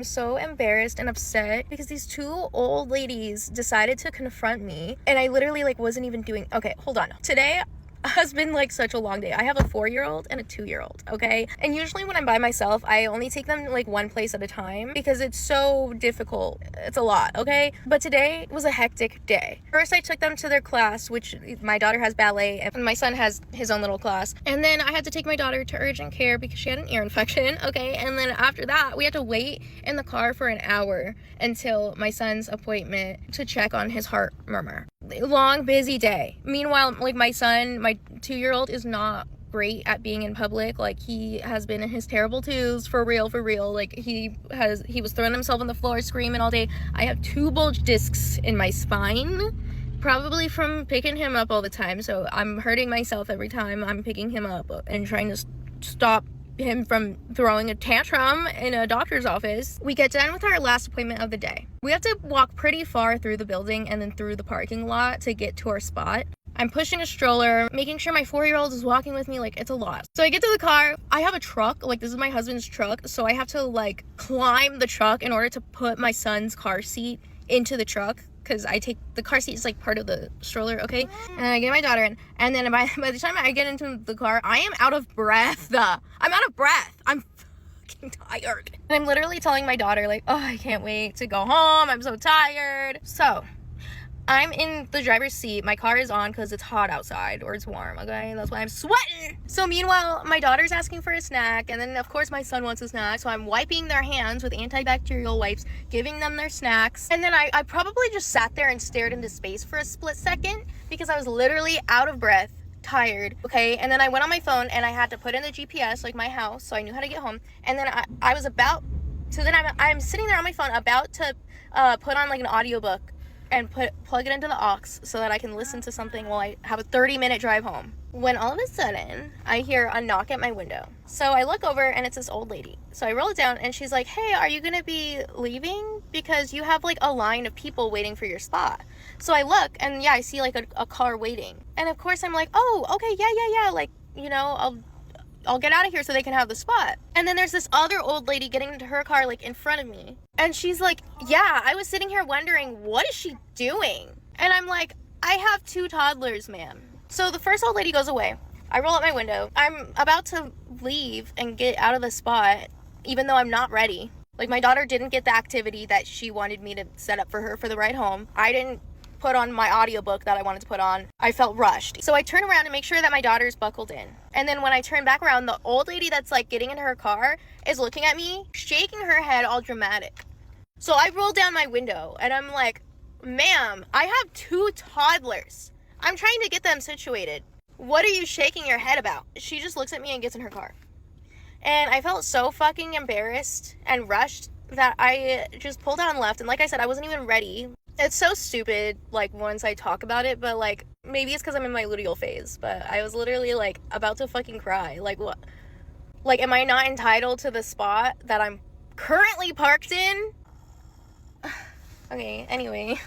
I'm so embarrassed and upset because these two old ladies decided to confront me, and I literally like wasn't even doing. Okay, hold on. Today has been like such a long day. I have a 4-year-old and a 2-year-old, okay? And usually when I'm by myself, I only take them like one place at a time because it's so difficult. It's a lot, okay? But today was a hectic day. First, I took them to their class, which my daughter has ballet and my son has his own little class. And then I had to take my daughter to urgent care because she had an ear infection, okay? And then after that, we had to wait in the car for an hour until my son's appointment to check on his heart murmur. Long, busy day. Meanwhile, like my son, my 2-year-old is not great at being in public. Like he has been in his terrible twos for real. Like he was throwing himself on the floor screaming all day. I have 2 bulge discs in my spine, probably from picking him up all the time. So I'm hurting myself every time I'm picking him up and trying to stop him from throwing a tantrum in a doctor's office. We get done with our last appointment of the day. We have to walk pretty far through the building and then through the parking lot to get to our spot. I'm pushing a stroller, making sure my 4-year-old is walking with me. Like, it's a lot. So I get to the car. I have a truck. Like, this is my husband's truck. So I have to like climb the truck in order to put my son's car seat into the truck, because I take the car seat is like part of the stroller, okay? And I get my daughter in, and then by the time I get into the car, I am out of breath. I'm out of breath. I'm fucking tired. And I'm literally telling my daughter, like, oh, I can't wait to go home. I'm so tired. So I'm in the driver's seat. My car is on because it's hot outside, or it's warm, okay? That's why I'm sweating. So meanwhile, my daughter's asking for a snack, and then of course my son wants a snack, so I'm wiping their hands with antibacterial wipes, giving them their snacks. And then I probably just sat there and stared into space for a split second because I was literally out of breath, tired, okay? And then I went on my phone and I had to put in the GPS, like my house, so I knew how to get home. And then I was about to, then I'm sitting there on my phone about to put on like an audiobook and plug it into the aux so that I can listen to something while I have a 30-minute drive home. When all of a sudden, I hear a knock at my window. So I look over and it's this old lady. So I roll it down and she's like, hey, are you gonna be leaving? Because you have like a line of people waiting for your spot. So I look and yeah, I see like a car waiting. And of course I'm like, oh, okay, yeah. Like, you know, I'll get out of here so they can have the spot. And then there's this other old lady getting into her car like in front of me. And she's like, yeah, I was sitting here wondering, what is she doing? And I'm like, I have 2 toddlers, ma'am. So the first old lady goes away. I roll up my window. I'm about to leave and get out of the spot, even though I'm not ready. Like, my daughter didn't get the activity that she wanted me to set up for her for the ride home. I didn't put on my audiobook that I wanted to put on. I felt rushed. So I turn around to make sure that my daughter's buckled in. And then when I turn back around, the old lady that's like getting in her car is looking at me, shaking her head all dramatic. So I roll down my window and I'm like, ma'am, I have 2 toddlers. I'm trying to get them situated. What are you shaking your head about? She just looks at me and gets in her car. And I felt so fucking embarrassed and rushed that I just pulled out and left. And like I said, I wasn't even ready. It's so stupid, like, once I talk about it, but, like, maybe it's because I'm in my luteal phase, but I was literally, like, about to fucking cry. Like, what? Like, am I not entitled to the spot that I'm currently parked in? Okay, anyway.